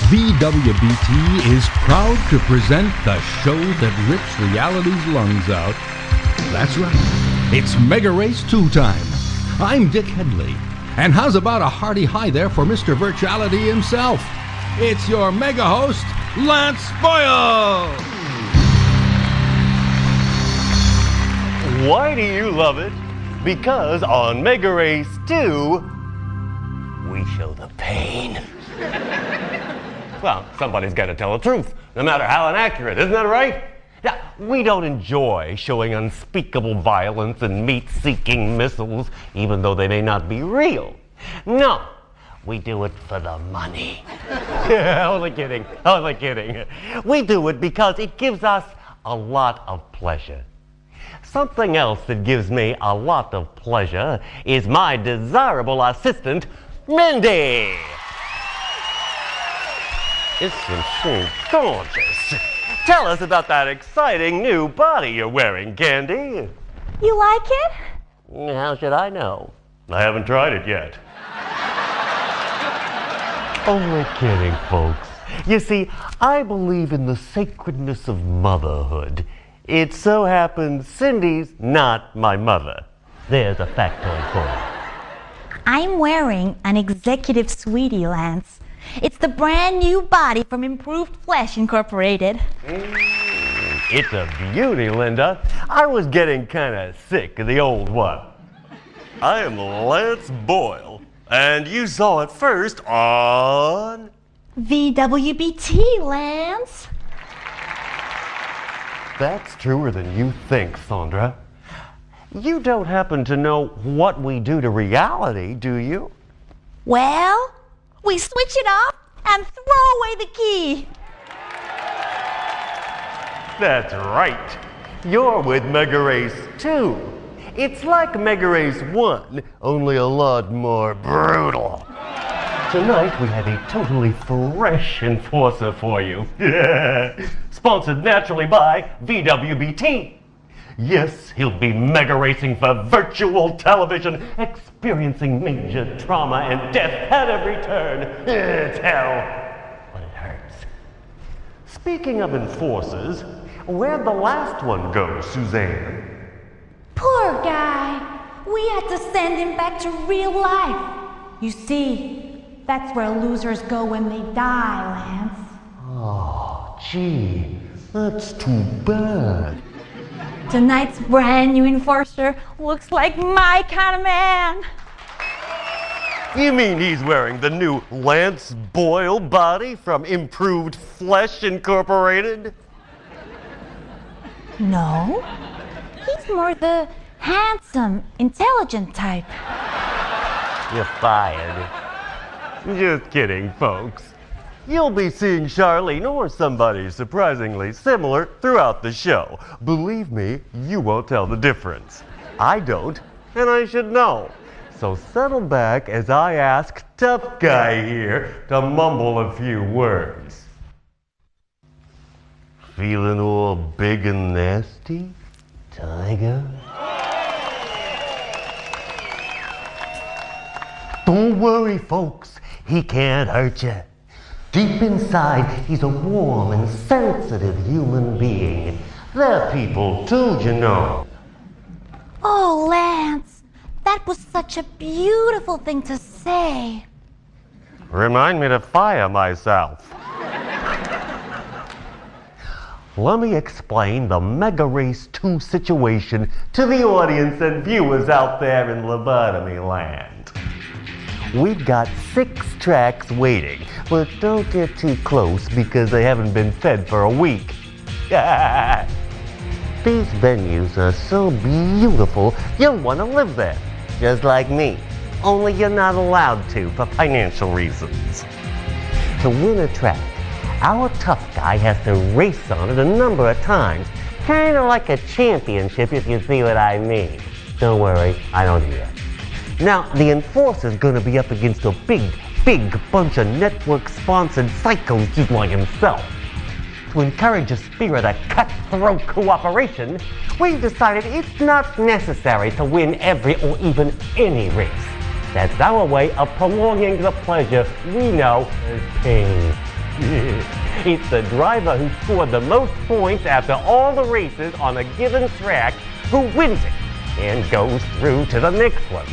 VWBT is proud to present the show that rips reality's lungs out. That's right, it's MegaRace 2 time. I'm Dick Headley, and how's about a hearty hi there for Mr. Virtuality himself? It's your mega host, Lance Boyle! Why do you love it? Because on MegaRace 2, we show the pain. Well, somebody's got to tell the truth, no matter how inaccurate, isn't that right? Now, we don't enjoy showing unspeakable violence and meat-seeking missiles, even though they may not be real. No, we do it for the money. Only kidding, only kidding. We do it because it gives us a lot of pleasure. Something else that gives me a lot of pleasure is my desirable assistant, Mindy. Isn't she gorgeous? Tell us about that exciting new body you're wearing, Candy. You like it? How should I know? I haven't tried it yet. Only kidding, folks. You see, I believe in the sacredness of motherhood. It so happens Cindy's not my mother. There's a factoid for you. I'm wearing an executive sweetie, Lance. It's the brand new body from Improved Flesh Incorporated. It's a beauty, Linda. I was getting kind of sick of the old one. I am Lance Boyle, and you saw it first on... VWBT, Lance. That's truer than you think, Sandra. You don't happen to know what we do to reality, do you? Well, we switch it off and throw away the key. That's right. You're with MegaRace 2. It's like MegaRace 1, only a lot more brutal. Tonight we have a totally fresh enforcer for you. Sponsored naturally by VWBT. Yes, he'll be mega racing for virtual television, experiencing major trauma and death at every turn. It's hell, but it hurts. Speaking of enforcers, where'd the last one go, Suzanne? Poor guy. We had to send him back to real life. You see, that's where losers go when they die, Lance. Oh, gee, that's too bad. Tonight's brand new enforcer looks like my kind of man. You mean he's wearing the new Lance Boyle body from Improved Flesh Incorporated? No, he's more the handsome, intelligent type. You're fired. Just kidding, folks. You'll be seeing Charlene or somebody surprisingly similar throughout the show. Believe me, you won't tell the difference. I don't, and I should know. So settle back as I ask Tough Guy here to mumble a few words. Feeling all big and nasty, Tiger? Don't worry, folks. He can't hurt you. Deep inside, he's a warm and sensitive human being. They're people too, you know. Oh, Lance, that was such a beautiful thing to say. Remind me to fire myself. Let me explain the MegaRace 2 situation to the audience and viewers out there in lobotomy land. We've got 6 tracks waiting, but don't get too close because they haven't been fed for a week. These venues are so beautiful, you'll want to live there, just like me. Only you're not allowed to for financial reasons. To win a track, our tough guy has to race on it a number of times, kind of like a championship if you see what I mean. Don't worry, I don't either. Now, the enforcer's gonna be up against a big bunch of network-sponsored psychos just like himself. To encourage a spirit of cutthroat cooperation, we've decided it's not necessary to win every or even any race. That's our way of prolonging the pleasure we know as pain. It's the driver who scored the most points after all the races on a given track who wins it and goes through to the next one.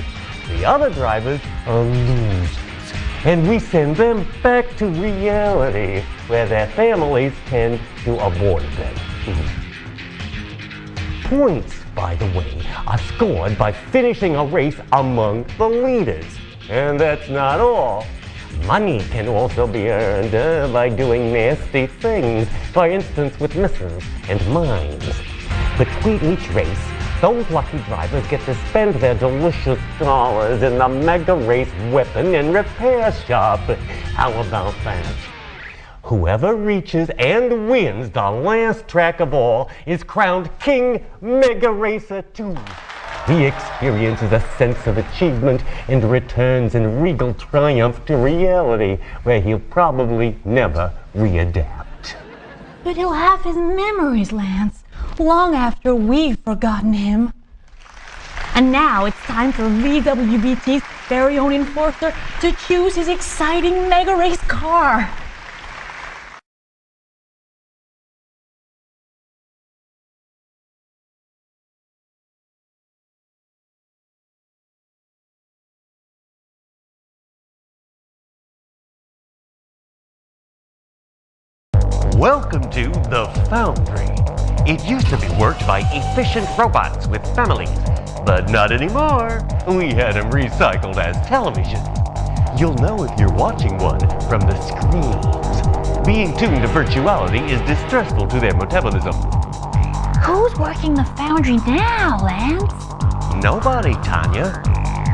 The other drivers are losers, and we send them back to reality where their families tend to avoid them. Points, by the way, are scored by finishing a race among the leaders. And that's not all. Money can also be earned by doing nasty things, for instance with missiles and mines. Between each race, those lucky drivers get to spend their delicious dollars in the MegaRace weapon and repair shop. How about that? Whoever reaches and wins the last track of all is crowned King MegaRacer 2. He experiences a sense of achievement and returns in regal triumph to reality, where he'll probably never readapt. But he'll have his memories, Lance, long after we've forgotten him. And now it's time for VWBT's very own enforcer to choose his exciting MegaRace car. Welcome to the Foundry. It used to be worked by efficient robots with families, but not anymore. We had them recycled as television. You'll know if you're watching one from the screens. Being tuned to virtuality is distressful to their metabolism. Who's working the Foundry now, Lance? Nobody, Tanya.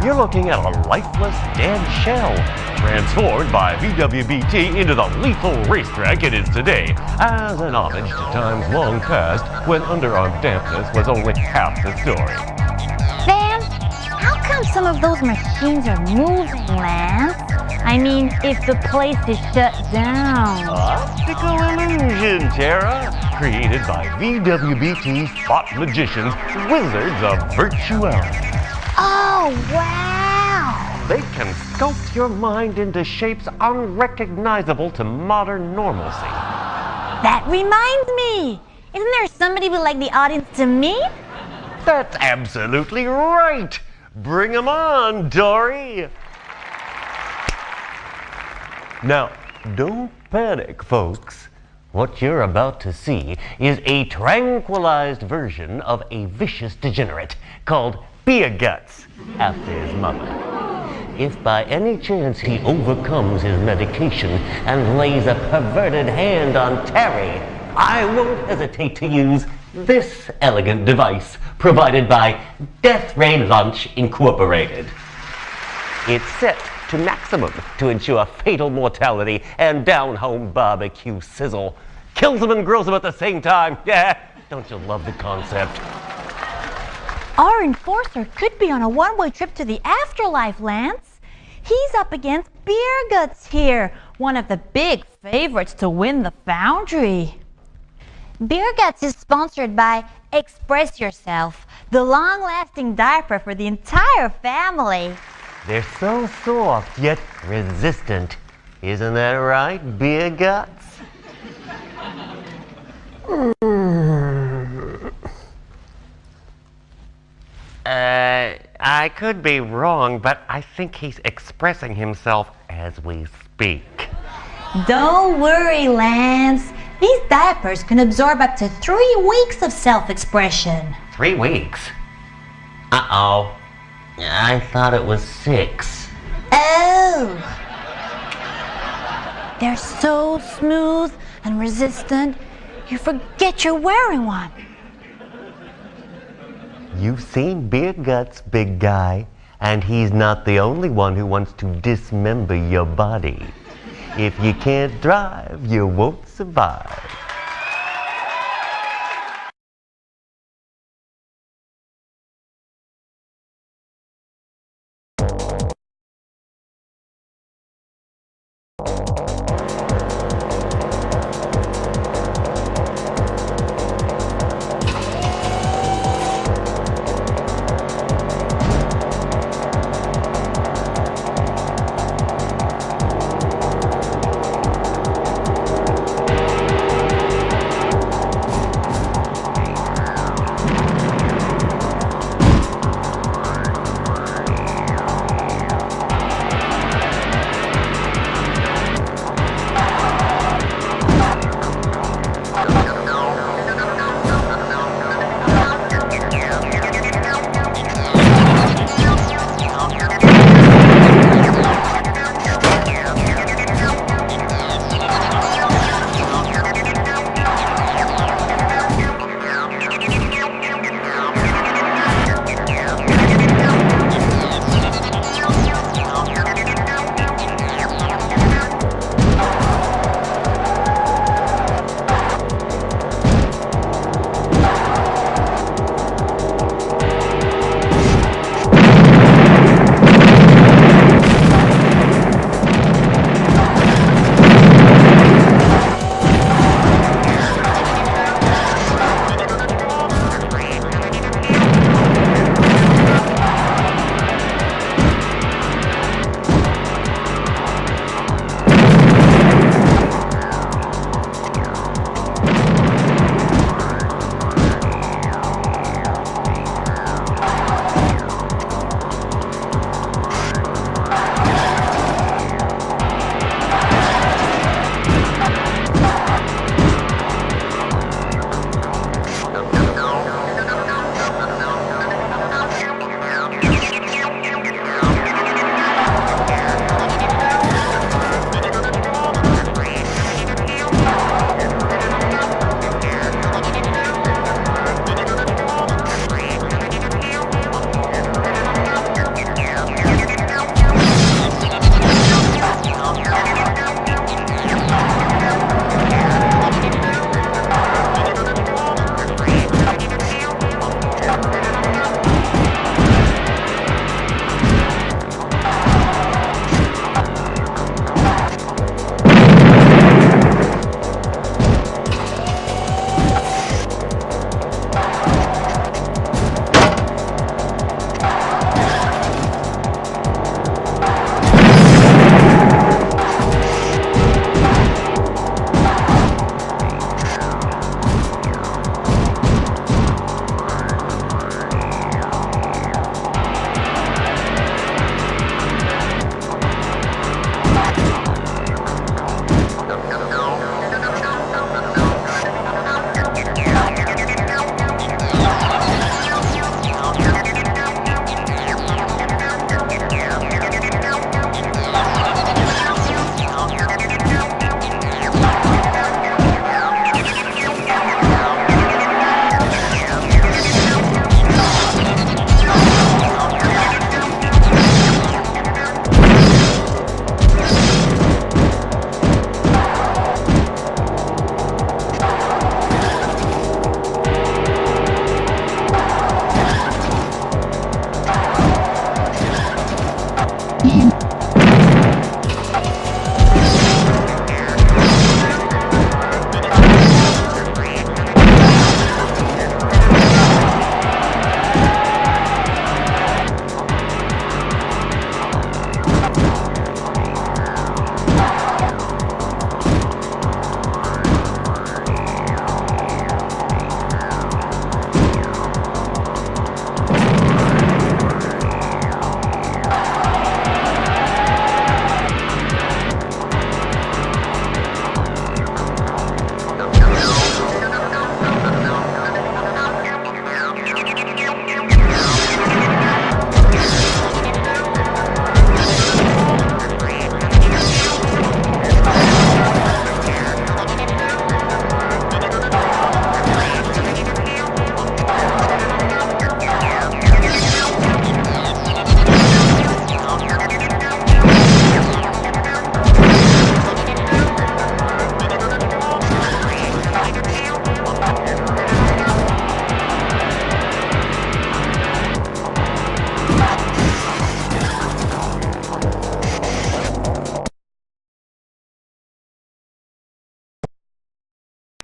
You're looking at a lifeless, dead shell, transformed by VWBT into the lethal racetrack it is today, as an homage to times long past when underarm dampness was only half the story. Van, how come some of those machines are moving, Lance? I mean, if the place is shut down. Optical illusion, Tara, created by VWBT's thought magicians, wizards of virtuality. Oh, wow! They can sculpt your mind into shapes unrecognizable to modern normalcy. That reminds me! Isn't there somebody we'd like the audience to meet? That's absolutely right! Bring 'em on, Dory! Now, don't panic, folks. What you're about to see is a tranquilized version of a vicious degenerate called Beer Guts, after his mother. If by any chance he overcomes his medication and lays a perverted hand on Terry, I won't hesitate to use this elegant device provided by Death Ray Lunch Incorporated. It's set to maximum to ensure fatal mortality and down-home barbecue sizzle. Kills them and grills them at the same time. Yeah, don't you love the concept? Our enforcer could be on a one-way trip to the afterlife, Lance. He's up against Beer Guts here, one of the big favorites to win the Foundry. Beer Guts is sponsored by Express Yourself, the long-lasting diaper for the entire family. They're so soft, yet resistant. Isn't that right, Beer Guts? I could be wrong, but I think he's expressing himself as we speak. Don't worry, Lance. These diapers can absorb up to 3 weeks of self-expression. 3 weeks? Uh-oh. I thought it was 6. Oh! They're so smooth and resistant, you forget you're wearing one. You've seen Beer Guts, big guy, and he's not the only one who wants to dismember your body. If you can't drive, you won't survive.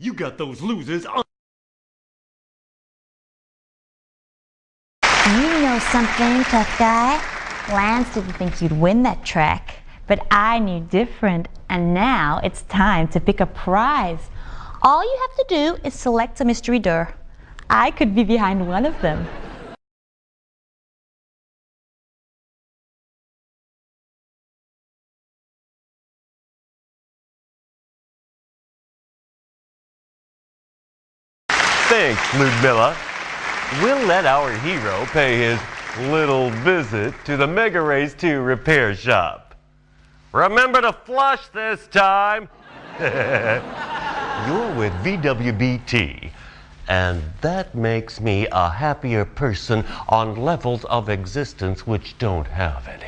You got those losers on. You know something, tough guy? Lance didn't think you'd win that track, but I knew different, and now it's time to pick a prize. All you have to do is select a mystery door. I could be behind one of them. Thanks, Ludmilla. We'll let our hero pay his little visit to the MegaRace 2 repair shop. Remember to flush this time. You're with VWBT, and that makes me a happier person on levels of existence which don't have any.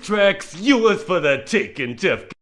racetrack's yours for the taking, tough